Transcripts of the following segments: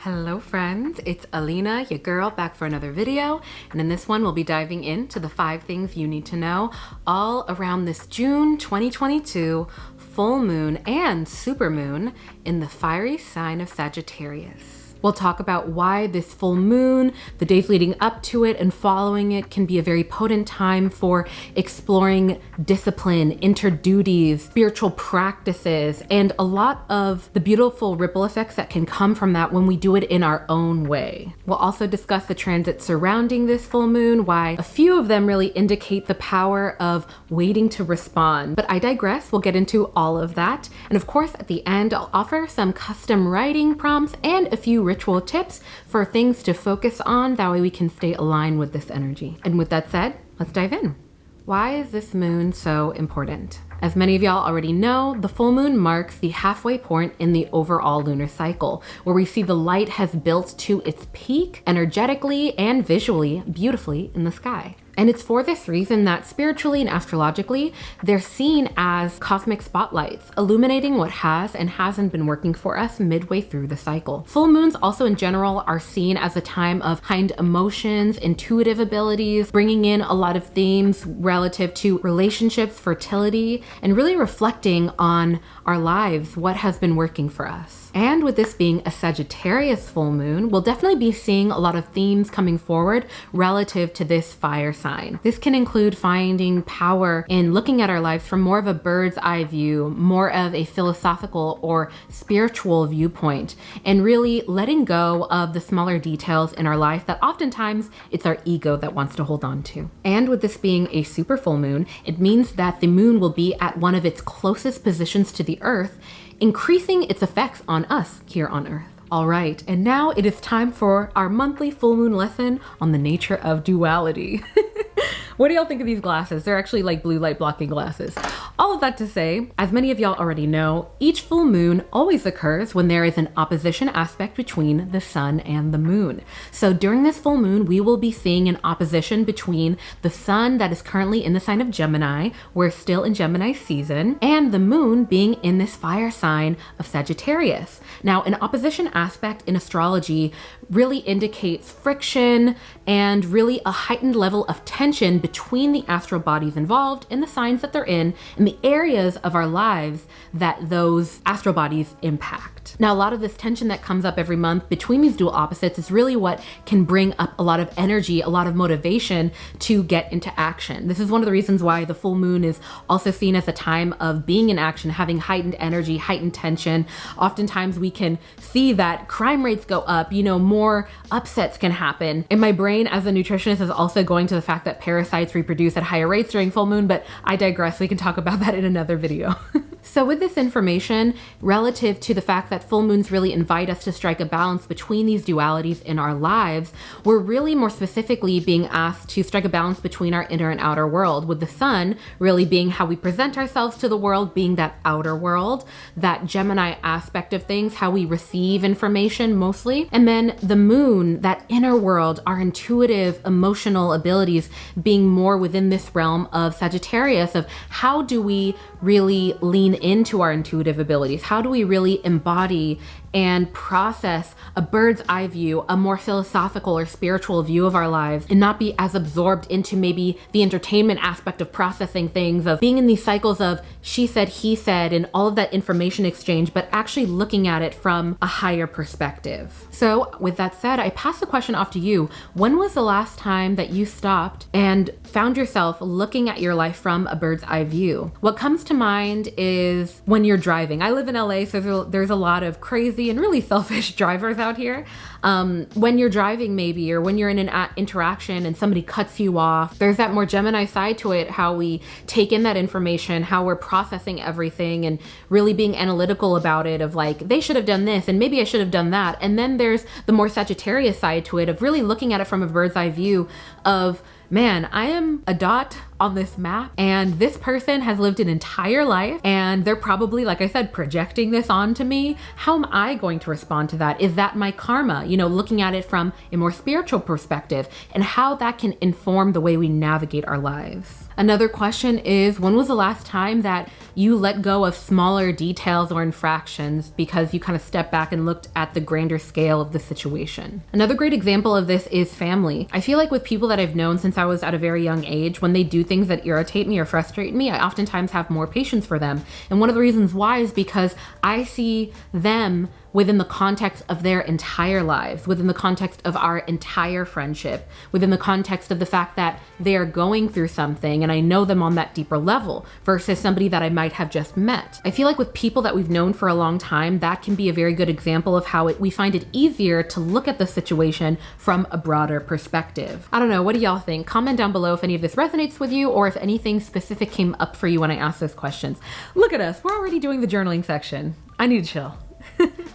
Hello friends, it's Alina, your girl, back for another video. And in this one, we'll be diving into the 5 things you need to know all around this June 2022 full moon and supermoon in the fiery sign of Sagittarius. We'll talk about why this full moon, the days leading up to it and following it can be a very potent time for exploring discipline, inter-duties, spiritual practices, and a lot of the beautiful ripple effects that can come from that when we do it in our own way. We'll also discuss the transits surrounding this full moon, why a few of them really indicate the power of waiting to respond. But I digress, we'll get into all of that. And of course, at the end, I'll offer some custom writing prompts and a few ritual tips for things to focus on. That way we can stay aligned with this energy. And with that said, let's dive in. Why is this moon so important? As many of y'all already know, the full moon marks the halfway point in the overall lunar cycle, where we see the light has built to its peak energetically and visually beautifully in the sky. And it's for this reason that spiritually and astrologically, they're seen as cosmic spotlights, illuminating what has and hasn't been working for us midway through the cycle. Full moons also in general are seen as a time of heightened emotions, intuitive abilities, bringing in a lot of themes relative to relationships, fertility, and really reflecting on our lives, what has been working for us. And with this being a Sagittarius full moon, we'll definitely be seeing a lot of themes coming forward relative to this fire sign. This can include finding power in looking at our lives from more of a bird's eye view, more of a philosophical or spiritual viewpoint, and really letting go of the smaller details in our life that oftentimes it's our ego that wants to hold on to. And with this being a super full moon, it means that the moon will be at one of its closest positions to the earth, increasing its effects on us here on Earth. All right, and now it is time for our monthly full moon lesson on the nature of duality. What do y'all think of these glasses? They're actually like blue light blocking glasses. All of that to say, as many of y'all already know, each full moon always occurs when there is an opposition aspect between the sun and the moon. So during this full moon, we will be seeing an opposition between the sun that is currently in the sign of Gemini, we're still in Gemini season, and the moon being in this fire sign of Sagittarius. Now, an opposition aspect in astrology really indicates friction and really a heightened level of tension between the astral bodies involved in the signs that they're in and the areas of our lives that those astral bodies impact. Now, a lot of this tension that comes up every month between these dual opposites is really what can bring up a lot of energy, a lot of motivation to get into action. This is one of the reasons why the full moon is also seen as a time of being in action, having heightened energy, heightened tension. Oftentimes we can see that crime rates go up, more upsets can happen. And my brain as a nutritionist is also going to the fact that parasites reproduce at higher rates during full moon, but I digress. We can talk about that in another video. So with this information, relative to the fact that full moons really invite us to strike a balance between these dualities in our lives, we're really more specifically being asked to strike a balance between our inner and outer world, with the sun really being how we present ourselves to the world, being that outer world, that Gemini aspect of things, how we receive information mostly, and then the moon, that inner world, our intuitive, emotional abilities being more within this realm of Sagittarius, of how do we really lean into our intuitive abilities? How do we really embody and process a bird's eye view, a more philosophical or spiritual view of our lives, and not be as absorbed into maybe the entertainment aspect of processing things, of being in these cycles of she said, he said, and all of that information exchange, but actually looking at it from a higher perspective. So with that said, I pass the question off to you. When was the last time that you stopped and found yourself looking at your life from a bird's eye view? What comes to mind is when you're driving. I live in LA, so there's a lot of crazy and really selfish drivers out here. When you're driving maybe, or when you're in an interaction and somebody cuts you off, there's that more Gemini side to it, how we take in that information, how we're processing everything and really being analytical about it, of like, they should have done this and maybe I should have done that. And then there's the more Sagittarius side to it, of really looking at it from a bird's eye view of, man, I am a dot on this map, and this person has lived an entire life, and they're probably, like I said, projecting this onto me. How am I going to respond to that? Is that my karma? You know, looking at it from a more spiritual perspective, and how that can inform the way we navigate our lives. Another question is, when was the last time that you let go of smaller details or infractions because you kind of stepped back and looked at the grander scale of the situation? Another great example of this is family. I feel like with people that I've known since I was at a very young age, when they do things that irritate me or frustrate me, I oftentimes have more patience for them. And one of the reasons why is because I see them within the context of their entire lives, within the context of our entire friendship, within the context of the fact that they are going through something and I know them on that deeper level versus somebody that I might have just met. I feel like with people that we've known for a long time, that can be a very good example of how we find it easier to look at the situation from a broader perspective. I don't know, what do y'all think? Comment down below if any of this resonates with you or if anything specific came up for you when I asked those questions. Look at us, we're already doing the journaling section. I need to chill.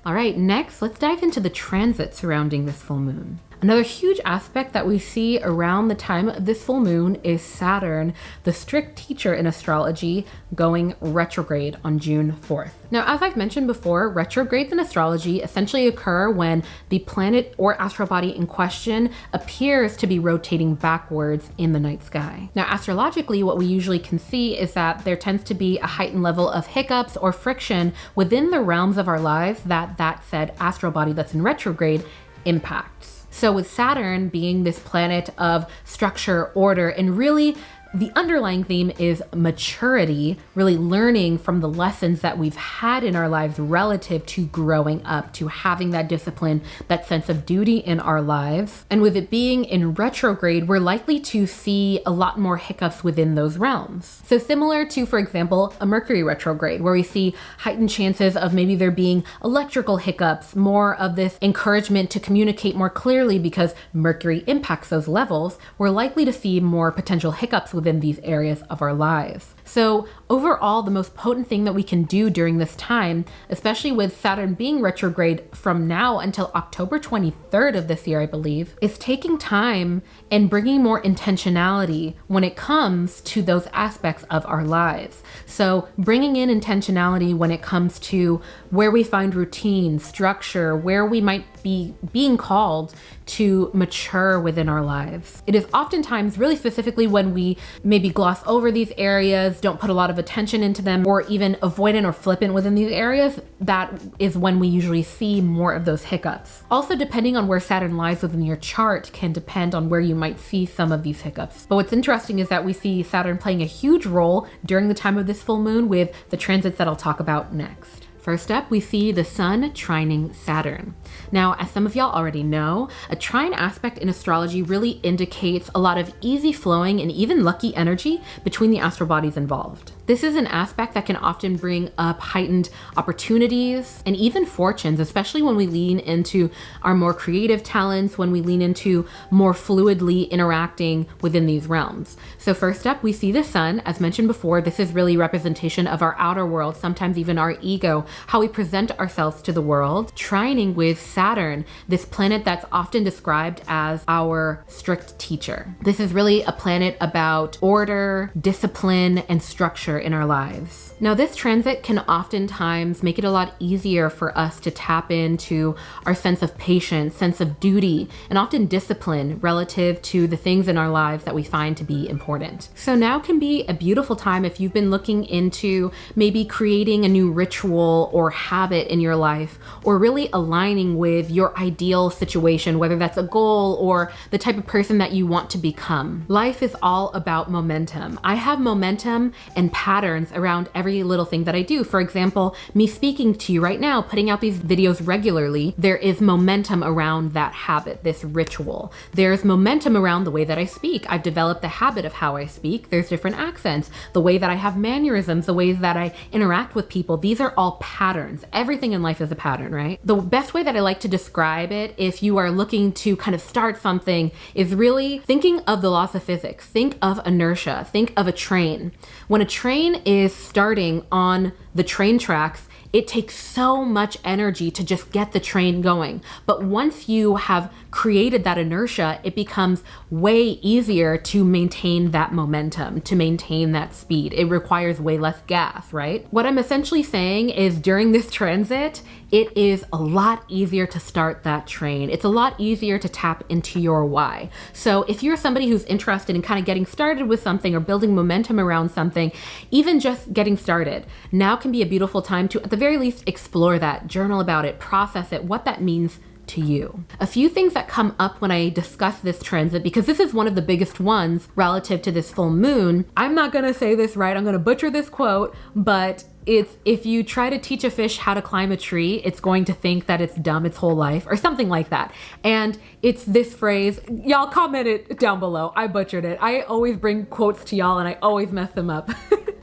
All right, next, let's dive into the transit surrounding this full moon. Another huge aspect that we see around the time of this full moon is Saturn, the strict teacher in astrology, going retrograde on June 4th. Now, as I've mentioned before, retrogrades in astrology essentially occur when the planet or astral body in question appears to be rotating backwards in the night sky. Now, astrologically, what we usually can see is that there tends to be a heightened level of hiccups or friction within the realms of our lives that said astral body that's in retrograde impacts. So with Saturn being this planet of structure, order, and really the underlying theme is maturity, really learning from the lessons that we've had in our lives relative to growing up, to having that discipline, that sense of duty in our lives. And with it being in retrograde, we're likely to see a lot more hiccups within those realms. So similar to, for example, a Mercury retrograde, where we see heightened chances of maybe there being electrical hiccups, more of this encouragement to communicate more clearly because Mercury impacts those levels, we're likely to see more potential hiccups within these areas of our lives. So overall, the most potent thing that we can do during this time, especially with Saturn being retrograde from now until October 23rd of this year, I believe, is taking time and bringing more intentionality when it comes to those aspects of our lives. So bringing in intentionality when it comes to where we find routine, structure, where we might be being called to mature within our lives. It is oftentimes really specifically when we maybe gloss over these areas, don't put a lot of attention into them, or even avoidant or flippant within these areas, that is when we usually see more of those hiccups. Also, depending on where Saturn lies within your chart can depend on where you might see some of these hiccups. But what's interesting is that we see Saturn playing a huge role during the time of this full moon with the transits that I'll talk about next. First up, we see the Sun trining Saturn. Now, as some of y'all already know, a trine aspect in astrology really indicates a lot of easy flowing and even lucky energy between the astral bodies involved. This is an aspect that can often bring up heightened opportunities and even fortunes, especially when we lean into our more creative talents, when we lean into more fluidly interacting within these realms. So first up, we see the Sun. As mentioned before, this is really representation of our outer world, sometimes even our ego, how we present ourselves to the world, trining with Saturn, this planet that's often described as our strict teacher. This is really a planet about order, discipline, and structure in our lives. Now, this transit can oftentimes make it a lot easier for us to tap into our sense of patience, sense of duty, and often discipline relative to the things in our lives that we find to be important. So now can be a beautiful time if you've been looking into maybe creating a new ritual or habit in your life, or really aligning with your ideal situation, whether that's a goal or the type of person that you want to become. Life is all about momentum. I have momentum and patterns around every little thing that I do. For example, me speaking to you right now, putting out these videos regularly, there is momentum around that habit, this ritual. There's momentum around the way that I speak. I've developed the habit of how I speak. There's different accents, the way that I have mannerisms, the ways that I interact with people. These are all patterns. Everything in life is a pattern, right? The best way that I like to describe it, if you are looking to kind of start something, is really thinking of the laws of physics. Think of inertia. Think of a train. When a train is starting on the train tracks, it takes so much energy to just get the train going. But once you have created that inertia, it becomes way easier to maintain that momentum, to maintain that speed. It requires way less gas, right? What I'm essentially saying is during this transit, it is a lot easier to start that train. It's a lot easier to tap into your why. So if you're somebody who's interested in kind of getting started with something or building momentum around something, even just getting started, now can be a beautiful time to, at the very least, explore that, journal about it, process it, what that means to you. A few things that come up when I discuss this transit, because this is one of the biggest ones relative to this full moon. I'm not gonna say this right, I'm gonna butcher this quote, but it's, if you try to teach a fish how to climb a tree, it's going to think that it's dumb its whole life, or something like that. And it's this phrase, y'all comment it down below. I butchered it. I always bring quotes to y'all and I always mess them up.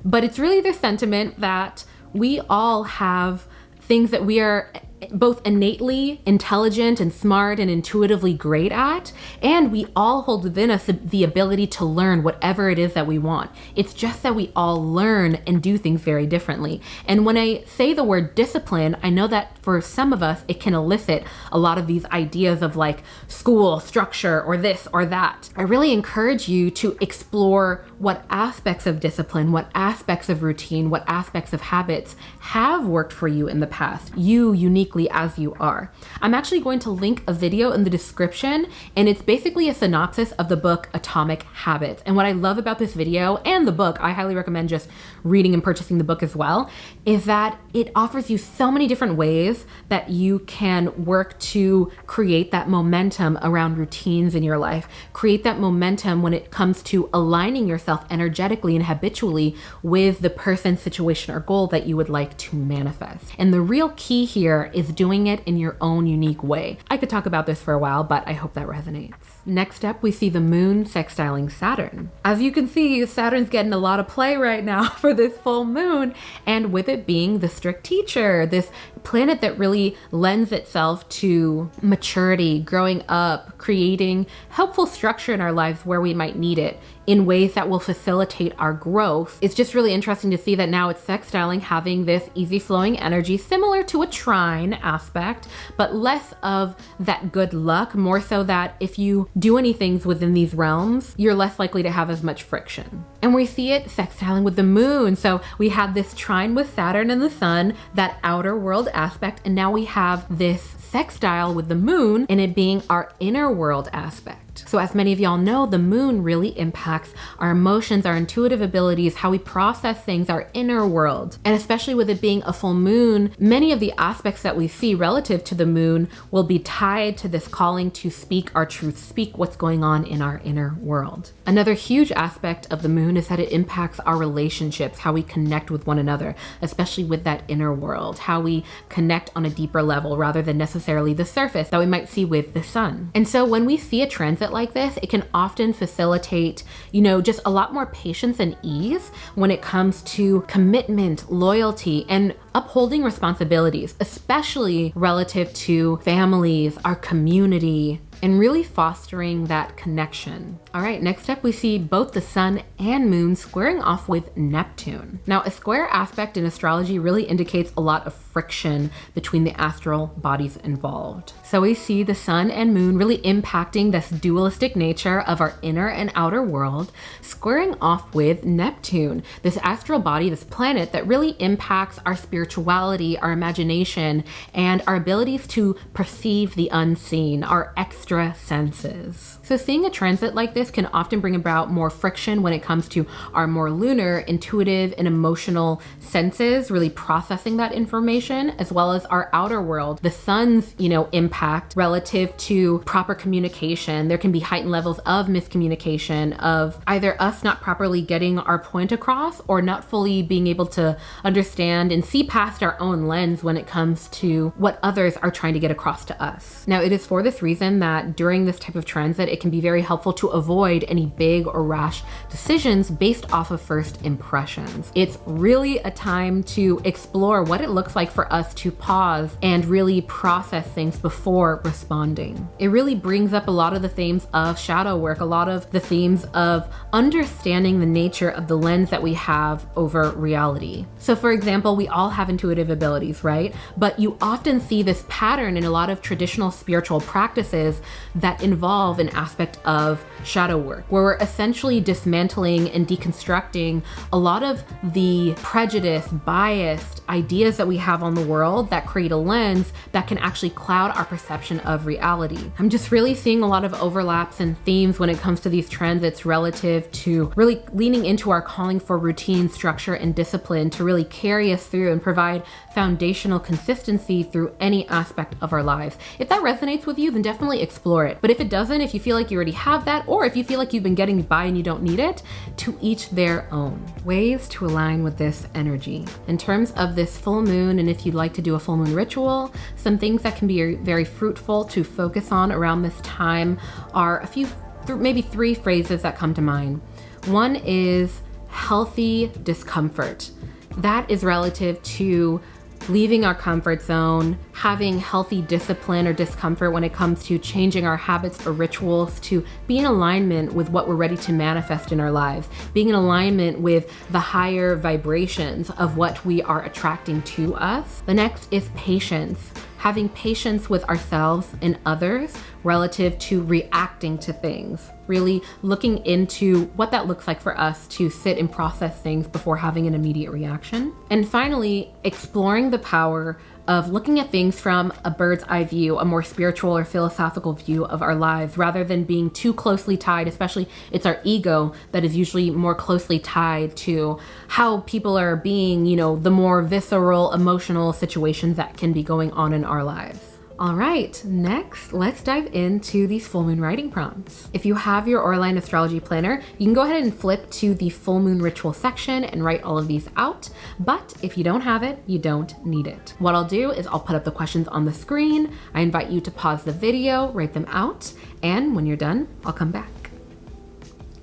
But it's really the sentiment that we all have things that we are both innately intelligent and smart and intuitively great at, and we all hold within us the ability to learn whatever it is that we want. It's just that we all learn and do things very differently. And when I say the word discipline, I know that for some of us, it can elicit a lot of these ideas of like school, structure, or this or that. I really encourage you to explore what aspects of discipline, what aspects of routine, what aspects of habits have worked for you in the past, you uniquely as you are. I'm actually going to link a video in the description, and it's basically a synopsis of the book Atomic Habits. And what I love about this video and the book, I highly recommend just reading and purchasing the book as well, is that it offers you so many different ways that you can work to create that momentum around routines in your life, create that momentum when it comes to aligning yourself energetically and habitually with the person, situation, or goal that you would like to manifest. And the real key here is doing it in your own unique way. I could talk about this for a while, but I hope that resonates. Next up, we see the moon sextiling Saturn. As you can see, Saturn's getting a lot of play right now for this full moon, and with it being the strict teacher, this planet that really lends itself to maturity, growing up, creating helpful structure in our lives where we might need it in ways that will facilitate our growth. It's just really interesting to see that now it's sextiling, having this easy flowing energy similar to a trine aspect, but less of that good luck, more so that if you do any things within these realms, you're less likely to have as much friction. And we see it sextiling with the moon. So we have this trine with Saturn and the sun, that outer world aspect, and now we have this sextile with the moon and it being our inner world aspect. So as many of y'all know, the moon really impacts our emotions, our intuitive abilities, how we process things, our inner world. And especially with it being a full moon, many of the aspects that we see relative to the moon will be tied to this calling to speak our truth, speak what's going on in our inner world. Another huge aspect of the moon is that it impacts our relationships, how we connect with one another, especially with that inner world, how we connect on a deeper level rather than necessarily the surface that we might see with the sun. And so when we see a transit like this, it can often facilitate, just a lot more patience and ease when it comes to commitment, loyalty, and upholding responsibilities, especially relative to families, our community, and really fostering that connection. All right, next up we see both the sun and moon squaring off with Neptune. Now, a square aspect in astrology really indicates a lot of friction between the astral bodies involved. So we see the sun and moon really impacting this dualistic nature of our inner and outer world, squaring off with Neptune, this astral body, this planet that really impacts our spirituality, our imagination, and our abilities to perceive the unseen, our extra senses. So seeing a transit like this can often bring about more friction when it comes to our more lunar, intuitive, and emotional senses, really processing that information, as well as our outer world, the sun's, impact relative to proper communication. There can be heightened levels of miscommunication, of either us not properly getting our point across or not fully being able to understand and see past our own lens when it comes to what others are trying to get across to us. Now, it is for this reason that during this type of transit, it can be very helpful to avoid any big or rash decisions based off of first impressions. It's really a time to explore what it looks like for us to pause and really process things before responding. It really brings up a lot of the themes of shadow work, a lot of the themes of understanding the nature of the lens that we have over reality. So for example, we all have intuitive abilities, right? But you often see this pattern in a lot of traditional spiritual practices that involve an aspect of shadow work, where we're essentially dismantling and deconstructing a lot of the prejudice, biased ideas that we have on the world that create a lens that can actually cloud our perception of reality. I'm just really seeing a lot of overlaps and themes when it comes to these transits relative to really leaning into our calling for routine, structure, and discipline to really carry us through and provide foundational consistency through any aspect of our lives. If that resonates with you, then definitely explore it. But if it doesn't, if you feel like you already have that, or if you feel like you've been getting by and you don't need it, to each their own. Ways to align with this energy. In terms of this full moon, and if you'd like to do a full moon ritual, some things that can be very fruitful to focus on around this time are a few, maybe 3 phrases that come to mind. One is healthy discomfort. That is relative to leaving our comfort zone, having healthy discipline or discomfort when it comes to changing our habits or rituals to be in alignment with what we're ready to manifest in our lives, being in alignment with the higher vibrations of what we are attracting to us. The next is patience. Having patience with ourselves and others relative to reacting to things, really looking into what that looks like for us to sit and process things before having an immediate reaction. And finally, exploring the power of looking at things from a bird's eye view, a more spiritual or philosophical view of our lives, rather than being too closely tied, especially it's our ego that is usually more closely tied to how people are being, the more visceral, emotional situations that can be going on in our lives. All right, next, let's dive into these full moon writing prompts. If you have your Auralign astrology planner, you can go ahead and flip to the full moon ritual section and write all of these out. But if you don't have it, you don't need it. What I'll do is I'll put up the questions on the screen. I invite you to pause the video, write them out, and when you're done, I'll come back.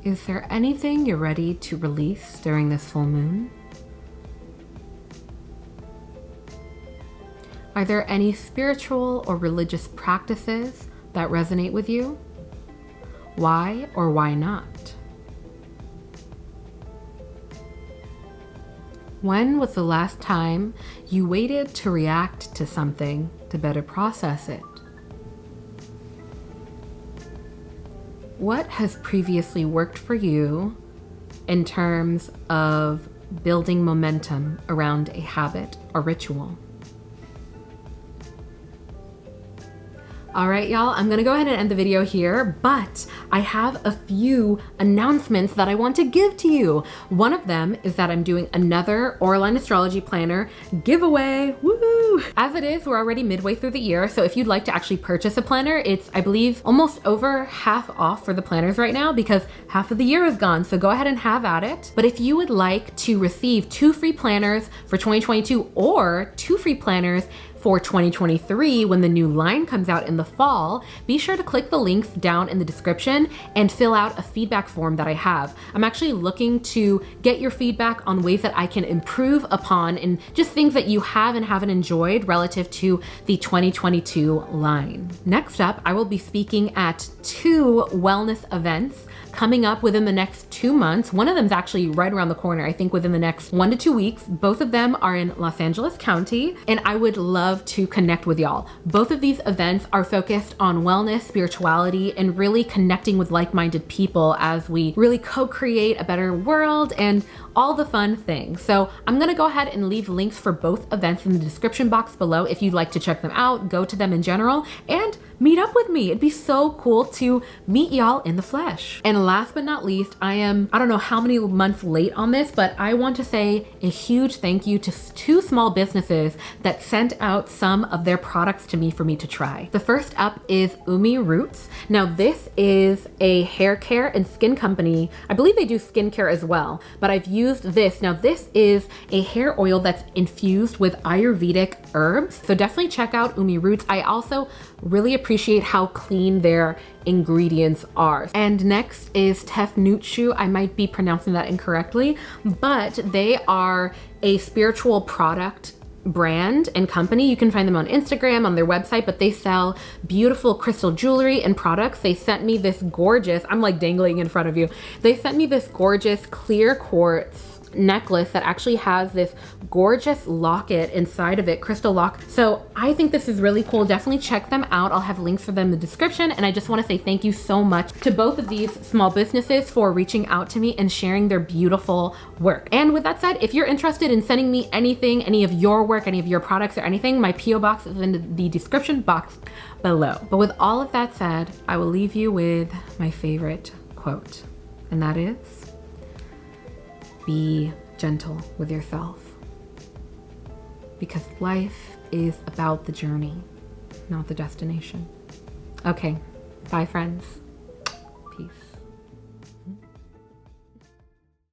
Is there anything you're ready to release during this full moon? Are there any spiritual or religious practices that resonate with you? Why or why not? When was the last time you waited to react to something to better process it? What has previously worked for you in terms of building momentum around a habit or ritual? All right, y'all, I'm gonna go ahead and end the video here, but I have a few announcements that I want to give to you. One of them is that I'm doing another Auralign astrology planner giveaway, woohoo! As it is, we're already midway through the year, so if you'd like to actually purchase a planner, it's, I believe, almost over half off for the planners right now because half of the year is gone, so go ahead and have at it. But if you would like to receive 2 free planners for 2022 or 2 free planners for 2023 when the new line comes out in the fall, be sure to click the links down in the description and fill out a feedback form that I have. I'm actually looking to get your feedback on ways that I can improve upon and just things that you have and haven't enjoyed relative to the 2022 line. Next up, I will be speaking at 2 wellness events coming up within the next 2 months. One of them is actually right around the corner, I think within the next 1 to 2 weeks. Both of them are in Los Angeles County, and I would love to connect with y'all. Both of these events are focused on wellness, spirituality, and really connecting with like-minded people as we really co-create a better world and all the fun things. So I'm gonna go ahead and leave links for both events in the description box below if you'd like to check them out, go to them in general, and meet up with me. It'd be so cool to meet y'all in the flesh. And last but not least, I don't know how many months late on this, but I want to say a huge thank you to 2 small businesses that sent out some of their products to me for me to try. The first up is Umi Roots. Now this is a hair care and skin company. I believe they do skincare as well, but I've used this. Now this is a hair oil that's infused with Ayurvedic herbs. So definitely check out Umi Roots. I also really appreciate how clean their ingredients are. And next is Tefnuchu. I might be pronouncing that incorrectly, but they are a spiritual product brand and company. You can find them on Instagram, on their website, but they sell beautiful crystal jewelry and products. They sent me this gorgeous, I'm like dangling in front of you. They sent me this gorgeous clear quartz necklace that actually has this gorgeous locket inside of it, crystal lock. So I think this is really cool. Definitely check them out. I'll have links for them in the description. And I just want to say thank you so much to both of these small businesses for reaching out to me and sharing their beautiful work. And with that said, if you're interested in sending me anything, any of your work, any of your products or anything, my PO box is in the description box below. But with all of that said, I will leave you with my favorite quote, and that is, be gentle with yourself, because life is about the journey, not the destination. Okay, bye friends. Peace.